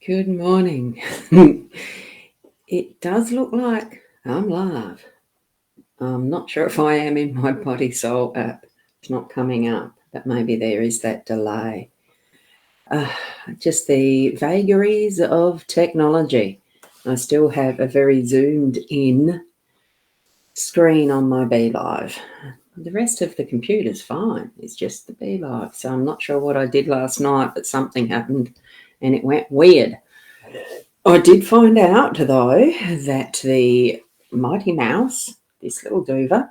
Good morning. It does look like I'm live. I'm not sure if I am in my Body Soul app. It's not coming up, but maybe there is that delay. Just the vagaries of technology. I still have a very zoomed in screen on my Be Live. The rest of the computer's fine. It's just the Be Live. So I'm not sure what I did last night, but something happened and it went weird. I did find out, though, that the Mighty Mouse, this little doover,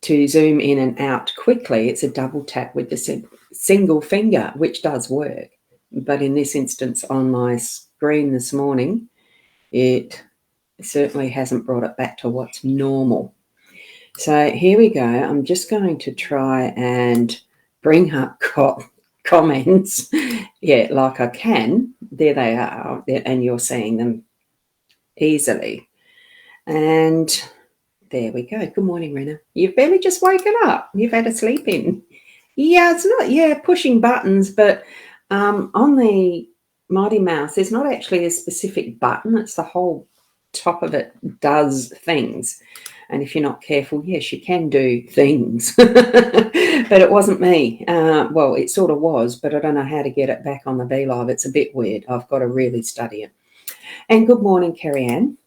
to zoom in and out quickly, it's a double tap with the single finger, which does work. But in this instance, on my screen this morning, it certainly hasn't brought it back to what's normal. So here we go. I'm just going to try and bring up comments, yeah, like I can. There they are, and you're seeing them easily. And there we go. Good morning, Rena. You've barely just woken up. You've had a sleep in. Yeah, it's not, pushing buttons, but on the Mighty Mouse, there's not actually a specific button. It's the whole top of it does things. And if you're not careful, yes, you can do things. But it wasn't me. Well, it sort of was, but I don't know how to get it back on the Be Live. It's a bit weird. I've got to really study it. And good morning, Kerry Ann.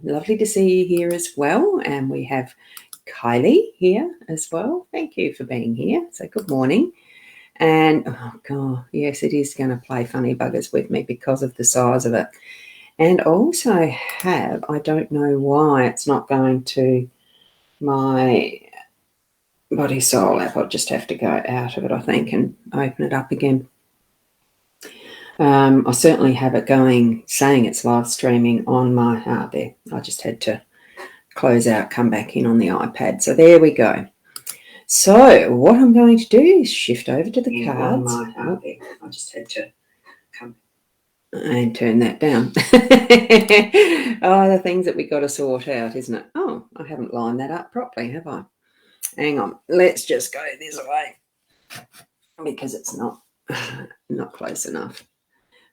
Lovely to see you here as well. And we have Kylie here as well. Thank you for being here. So good morning. And, oh, God, yes, it is going to play funny buggers with me because of the size of it. And also have, I don't know why it's not going to my Body Soul app. I'll just have to go out of it, I think, and open it up again. I certainly have it going, saying it's live streaming on my there. I just had to close out, come back in on the iPad. So there we go. So what I'm going to do is shift over to the cards. I just had to come and turn that down. The things that we got to sort out, isn't it? Oh, I haven't lined that up properly, have I? Hang on. Let's just go this way because it's not close enough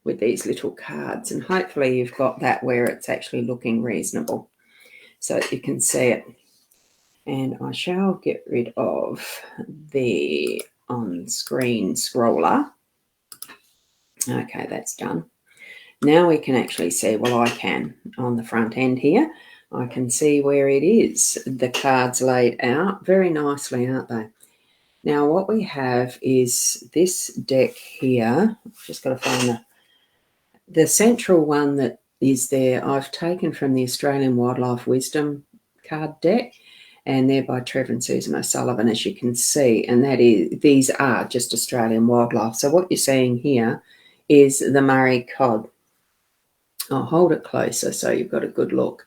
with these little cards. And hopefully you've got that where it's actually looking reasonable so that you can see it. And I shall get rid of the on-screen scroller. Okay, that's done. Now we can actually see, well, I can on the front end here. I can see where it is. The cards laid out very nicely, aren't they? Now what we have is this deck here. I've just got to find the central one that is there. I've taken from the Australian Wildlife Wisdom card deck, and they're by Trevor and Susan O'Sullivan, as you can see. And these are just Australian wildlife. So what you're seeing here is the Murray cod. I'll hold it closer so you've got a good look.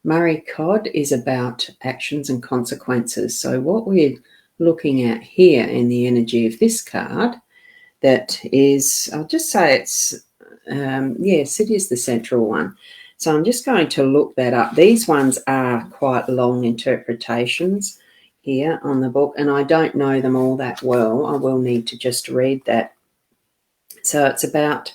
Murray cod is about actions and consequences. So what we're looking at here in the energy of this card, that is, I'll just say it's, yes, it is the central one. So I'm just going to look that up. These ones are quite long interpretations here on the book, and I don't know them all that well. I will need to just read that. So it's about,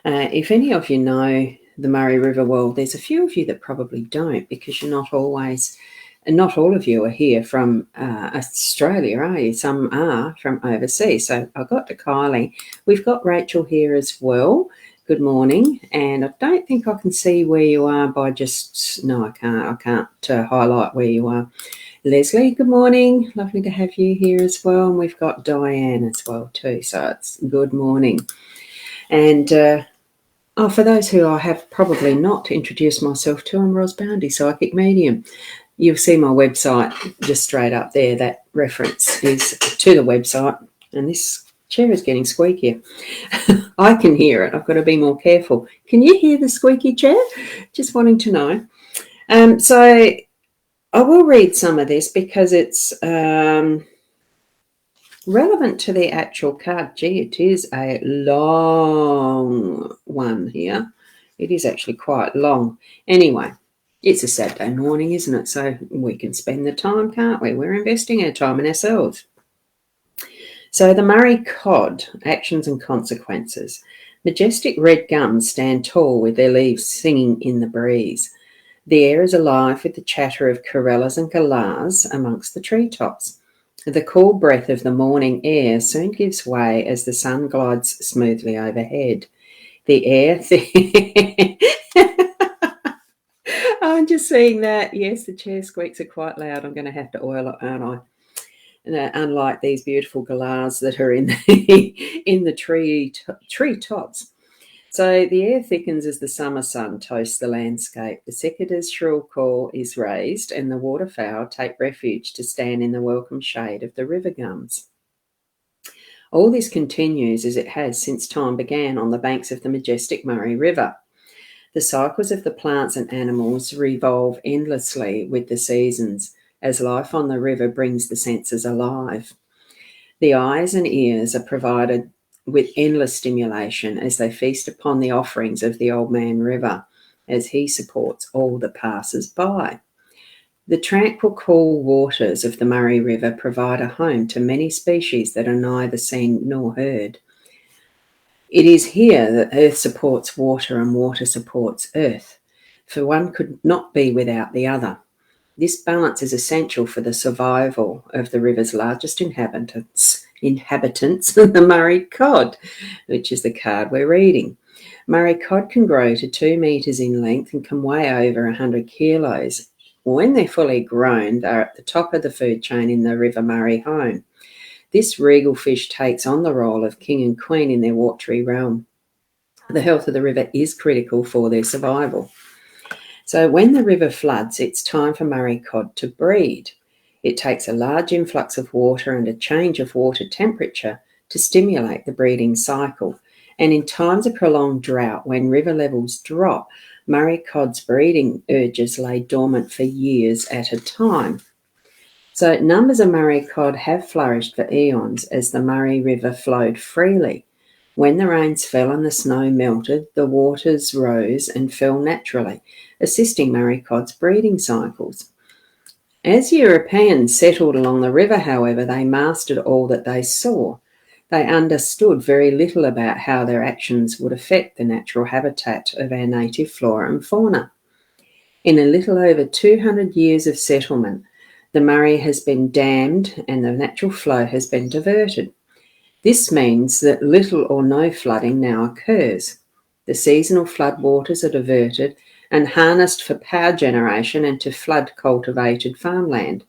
if any of you know the Murray River world, there's a few of you that probably don't, because you're not always, and not all of you are here from Australia, are you? Some are from overseas. So I got to Kylie. We've got Rachel here as well. Good morning. And I don't think I can see where you are by just, no, I can't highlight where you are. Leslie, good morning. Lovely to have you here as well. And we've got Diane as well too. So it's good morning. And for those who I have probably not introduced myself to, I'm Ros Boundy Psychic Medium. You'll see my website just straight up there. That reference is to the website. And this chair is getting squeakier. I can hear it. I've got to be more careful. Can you hear the squeaky chair? Just wanting to know. So I will read some of this because it's relevant to the actual card. Gee, it is a long one here. It is actually quite long. Anyway, it's a Saturday morning, isn't it? So we can spend the time, can't we? We're investing our time in ourselves. So the Murray cod, actions and consequences. Majestic red gums stand tall with their leaves singing in the breeze. The air is alive with the chatter of corellas and galahs amongst the treetops. The cool breath of the morning air soon gives way as the sun glides smoothly overhead. The air... I'm just seeing that. Yes, the chair squeaks are quite loud. I'm going to have to oil it, aren't I? Unlike these beautiful galahs that are in the tree tops. So the air thickens as the summer sun toasts the landscape. The cicada's shrill call is raised, and the waterfowl take refuge to stand in the welcome shade of the river gums. All this continues as it has since time began on the banks of the majestic Murray River. The cycles of the plants and animals revolve endlessly with the seasons, as life on the river brings the senses alive. The eyes and ears are provided with endless stimulation as they feast upon the offerings of the Old Man River, as he supports all that passes by. The tranquil, cool waters of the Murray River provide a home to many species that are neither seen nor heard. It is here that earth supports water and water supports earth, for one could not be without the other. This balance is essential for the survival of the river's largest inhabitants, the Murray cod, which is the card we're reading. Murray cod can grow to 2 metres in length and can weigh over 100 kilos. When they're fully grown, they're at the top of the food chain in the River Murray home. This regal fish takes on the role of king and queen in their watery realm. The health of the river is critical for their survival. So when the river floods, it's time for Murray cod to breed. It takes a large influx of water and a change of water temperature to stimulate the breeding cycle. And in times of prolonged drought, when river levels drop, Murray cod's breeding urges lay dormant for years at a time. So numbers of Murray cod have flourished for eons as the Murray River flowed freely. When the rains fell and the snow melted, the waters rose and fell naturally, assisting Murray cod's breeding cycles. As Europeans settled along the river, however, they mastered all that they saw. They understood very little about how their actions would affect the natural habitat of our native flora and fauna. In a little over 200 years of settlement, the Murray has been dammed and the natural flow has been diverted. This means that little or no flooding now occurs. The seasonal floodwaters are diverted and harnessed for power generation and to flood cultivated farmland.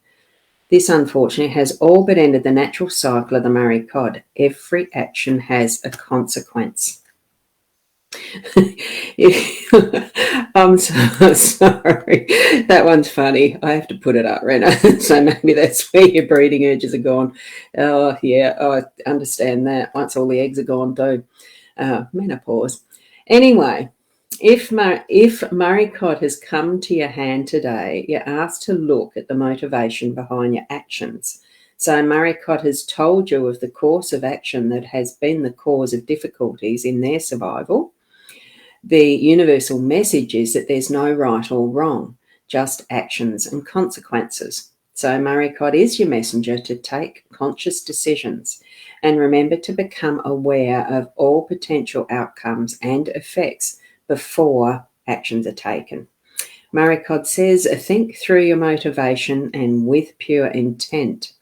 This, unfortunately, has all but ended the natural cycle of the Murray cod. Every action has a consequence. I'm so sorry. That one's funny. I have to put it up, Rena. So maybe that's where your breeding urges are gone. Oh, yeah, I understand that. Once all the eggs are gone, too. Menopause. Anyway, if Murray cod has come to your hand today, you're asked to look at the motivation behind your actions. So Murray cod has told you of the course of action that has been the cause of difficulties in their survival. The universal message is that there's no right or wrong, just actions and consequences. So Murray cod is your messenger to take conscious decisions and remember to become aware of all potential outcomes and effects before actions are taken. Murray cod says, think through your motivation and with pure intent.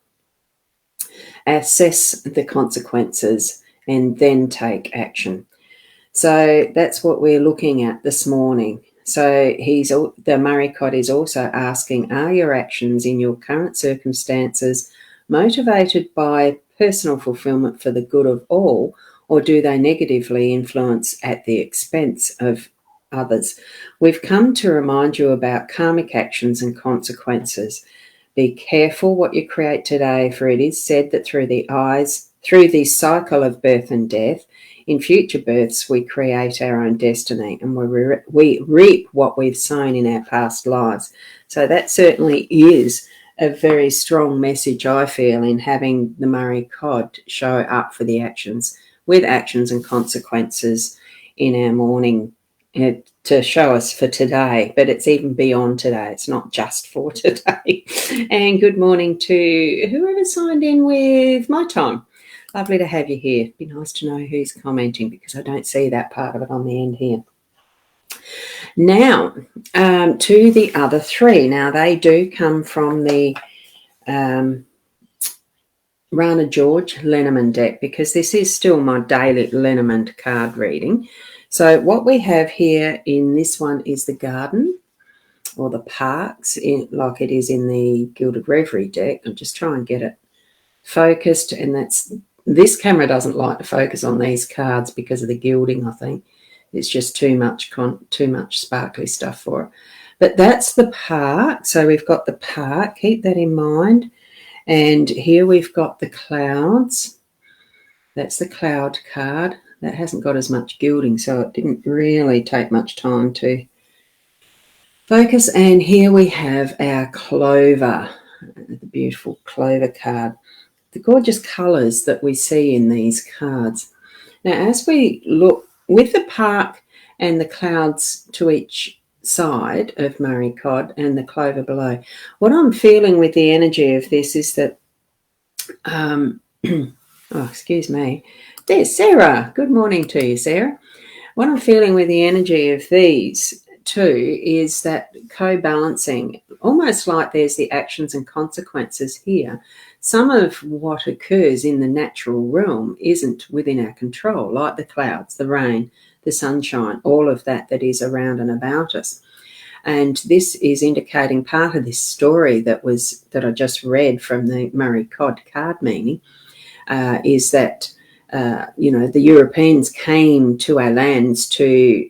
Assess the consequences and then take action. So that's what we're looking at this morning. So the Murray cod is also asking, are your actions in your current circumstances motivated by personal fulfillment for the good of all, or do they negatively influence at the expense of others? We've come to remind you about karmic actions and consequences. Be careful what you create today, for it is said that through the cycle of birth and death, in future births, we create our own destiny and we reap what we've sown in our past lives. So that certainly is a very strong message, I feel, in having the Murray cod show up for the actions, with actions and consequences in our morning to show us for today. But it's even beyond today. It's not just for today. And good morning to whoever signed in with my time. Lovely to have you here. It'd be nice to know who's commenting because I don't see that part of it on the end here. Now, to the other three. Now, they do come from the Rana George Lenormand deck because this is still my daily Lenormand card reading. So what we have here in this one is the garden or the parks, like it is in the Gilded Reverie deck. I'll just try and get it focused, and this camera doesn't like to focus on these cards because of the gilding. I think it's just too much sparkly stuff for it. But that's the park. So we've got the park. Keep that in mind. And here we've got the clouds. That's the cloud card. That hasn't got as much gilding, so it didn't really take much time to focus. And here we have our clover, the beautiful clover card. The gorgeous colours that we see in these cards. Now, as we look with the park and the clouds to each side of Murray Cod and the clover below, what I'm feeling with the energy of this is that, oh, excuse me, there's Sarah. Good morning to you, Sarah. What I'm feeling with the energy of these two is that co-balancing, almost like there's the actions and consequences here. Some of what occurs in the natural realm isn't within our control, like the clouds, the rain, the sunshine, all of that is around and about us. And this is indicating part of this story that I just read from the Murray Cod card meaning, is that the Europeans came to our lands to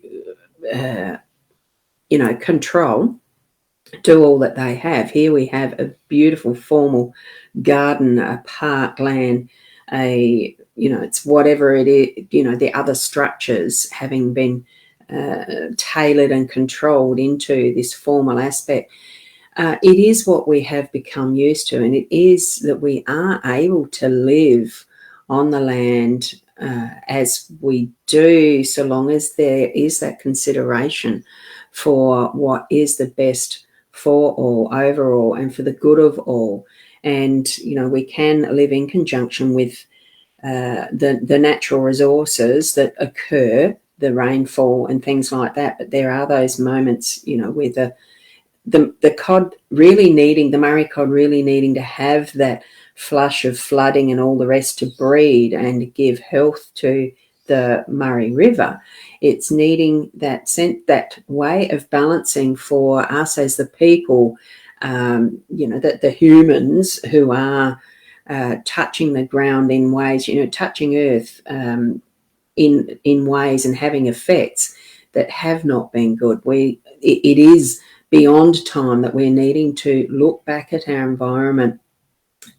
control, do all that they have. Here we have a beautiful formal garden, a park land, it's whatever it is, the other structures having been tailored and controlled into this formal aspect. It is what we have become used to, and it is that we are able to live on the land as we do, so long as there is that consideration for what is the best for all, overall, and for the good of all. And, we can live in conjunction with the natural resources that occur, the rainfall and things like that. But there are those moments, where the cod really needing, the Murray cod really needing to have that flush of flooding and all the rest to breed and give health to the Murray River. It's needing that way of balancing for us as the people, that the humans who are touching the ground in ways, touching earth in ways and having effects that have not been good. It is beyond time that we're needing to look back at our environment,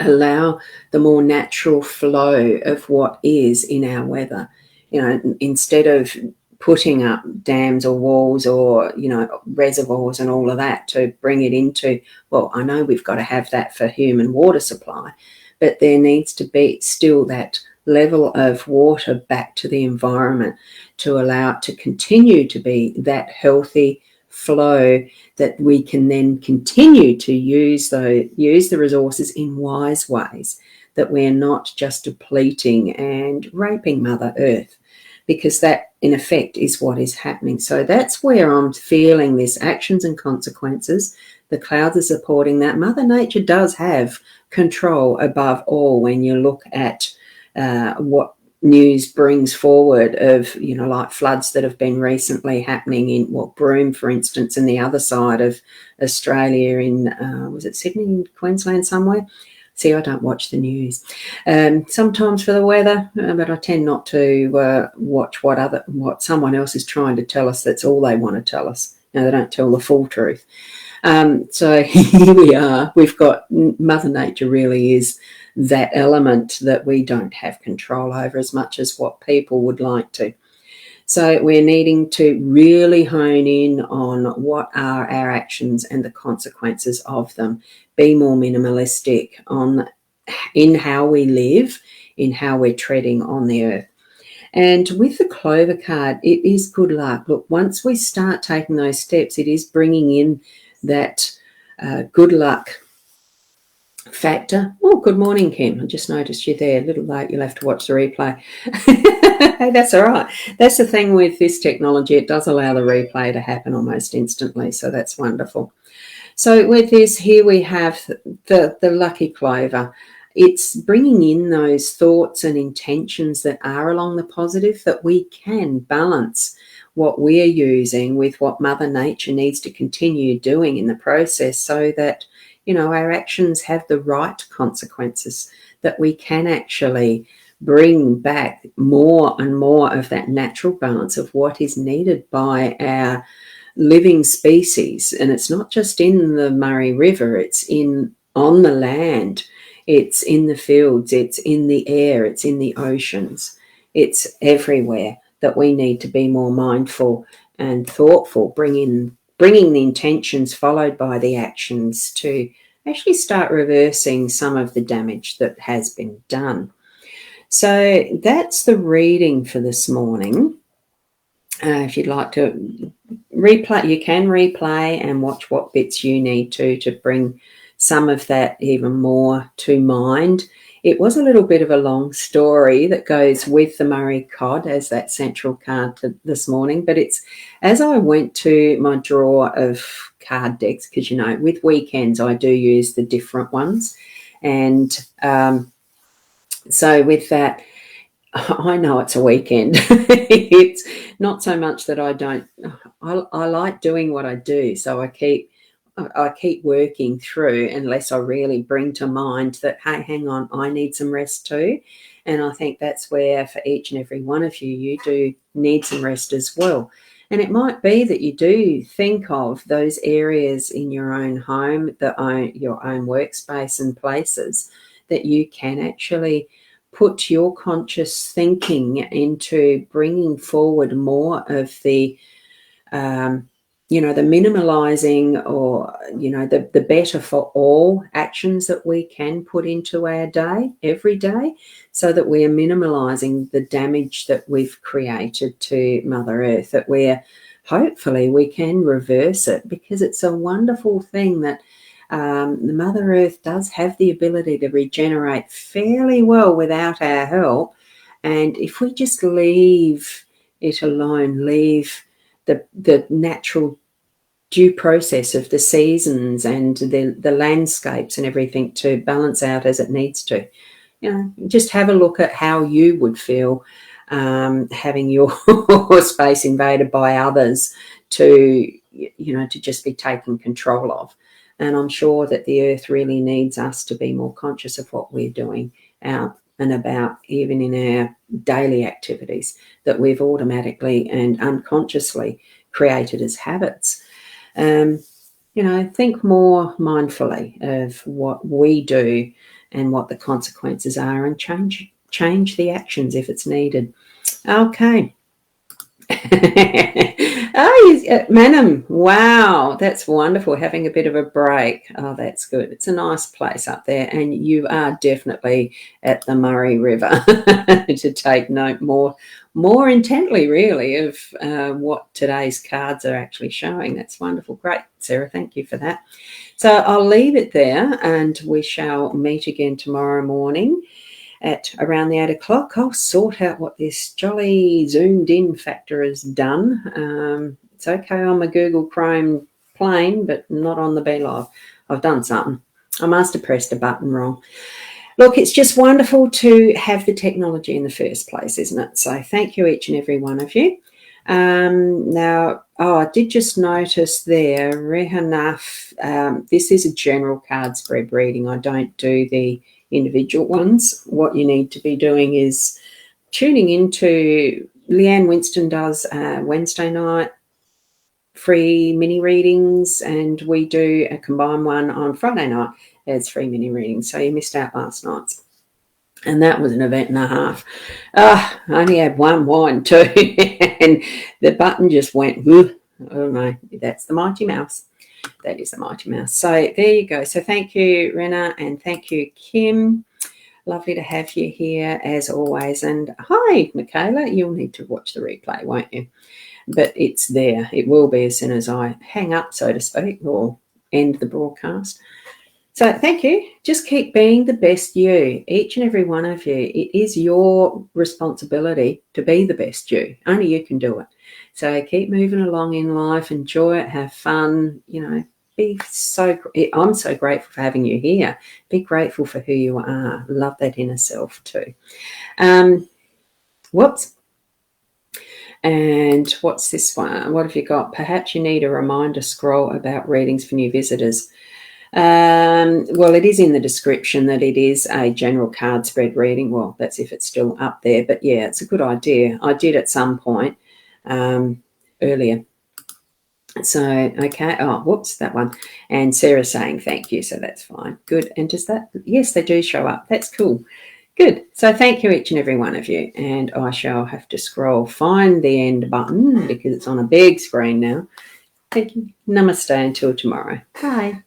allow the more natural flow of what is in our weather, instead of putting up dams or walls or, reservoirs and all of that to bring it into, well, I know we've got to have that for human water supply, but there needs to be still that level of water back to the environment to allow it to continue to be that healthy flow that we can then continue to use the resources in wise ways, that we're not just depleting and raping Mother Earth, because that in effect is what is happening. So that's where I'm feeling this actions and consequences. The clouds are supporting that. Mother Nature does have control above all when you look at what news brings forward of, like floods that have been recently happening in Broome, for instance, and the other side of Australia in, was it Sydney, Queensland somewhere? See, I don't watch the news sometimes for the weather, but I tend not to watch what someone else is trying to tell us. That's all they want to tell us. They don't tell the full truth. So here we are. We've got Mother Nature really is that element that we don't have control over as much as what people would like to. So we're needing to really hone in on what are our actions and the consequences of them. Be more minimalistic in how we live, in how we're treading on the earth. And with the clover card, it is good luck. Look, once we start taking those steps, it is bringing in that good luck factor. Oh, good morning, Kim. I just noticed you're there. A little late. You'll have to watch the replay. Hey, that's all right. That's the thing with this technology. It does allow the replay to happen almost instantly, so that's wonderful. So with this, here we have the lucky clover. It's bringing in those thoughts and intentions that are along the positive, that we can balance what we're using with what Mother Nature needs to continue doing in the process, so that, you know, our actions have the right consequences, that we can actually bring back more and more of that natural balance of what is needed by our living species. And it's not just in the Murray River, it's on the land, it's in the fields, it's in the air, it's in the oceans, it's everywhere, that we need to be more mindful and thoughtful, bringing the intentions followed by the actions to actually start reversing some of the damage that has been done. So that's the reading for this morning. If you'd like to replay, you can replay and watch what bits you need to bring some of that even more to mind. It was a little bit of a long story that goes with the Murray Cod as that central card this morning, but it's as I went to my drawer of card decks, because, you know, with weekends I do use the different ones, and so with that, I know it's a weekend. It's not so much that I like doing what I do, so I keep working through unless I really bring to mind that, hey, hang on, I need some rest too. And I think that's where, for each and every one of you, you do need some rest as well. And it might be that you do think of those areas in your own home, your own workspace and places, that you can actually put your conscious thinking into bringing forward more of the the minimalizing, or, the better for all actions that we can put into our day every day, so that we're minimalizing the damage that we've created to Mother Earth, that hopefully we can reverse it, because it's a wonderful thing that the Mother Earth does have the ability to regenerate fairly well without our help. And if we just leave it alone, leave the natural due process of the seasons and the landscapes and everything to balance out as it needs to, just have a look at how you would feel having your space invaded by others to just be taken control of. And I'm sure that the earth really needs us to be more conscious of what we're doing out and about, even in our daily activities that we've automatically and unconsciously created as habits. Think more mindfully of what we do and what the consequences are, and change the actions if it's needed. Okay. Manham, wow, that's wonderful, having a bit of a break. Oh, that's good. It's a nice place up there, and you are definitely at the Murray River to take note more intently, really, of what today's cards are actually showing. That's wonderful. Great, Sarah, thank you for that. So I'll leave it there, and we shall meet again tomorrow morning at around the 8 o'clock. I'll sort out what this jolly zoomed in factor has done. It's okay on my Google Chrome plain, but not on the BeLive. I've done something. I must have pressed a button wrong. Look, it's just wonderful to have the technology in the first place, isn't it? So thank you, each and every one of you. I did just notice there, Rehanaf, this is a general card spread reading. I don't do the individual ones. What you need to be doing is tuning into, Leanne Winston does Wednesday night free mini readings, and we do a combined one on Friday night as free mini readings. So you missed out last night's, and that was an event and a half. I only had one wine too, and the button just went, oh no, that's the Mighty Mouse. That is the Mighty Mouse. So there you go. So thank you, Rena, and thank you, Kim. Lovely to have you here as always. And hi, Michaela. You'll need to watch the replay, won't you? But it's there. It will be as soon as I hang up, so to speak, or end the broadcast. So thank you. Just keep being the best you, each and every one of you. It is your responsibility to be the best you. Only you can do it. So keep moving along in life, enjoy it, have fun, I'm so grateful for having you here. Be grateful for who you are. Love that inner self too. Whoops. And what's this one? What have you got? Perhaps you need a reminder scroll about readings for new visitors. Well, it is in the description that it is a general card spread reading. Well, that's if it's still up there. But yeah, it's a good idea. I did at some point earlier. So, okay. Oh, whoops, that one. And Sarah's saying thank you. So that's fine. Good. And does that? Yes, they do show up. That's cool. Good. So thank you, each and every one of you. And I shall have to find the end button because it's on a big screen now. Thank you. Namaste until tomorrow. Bye.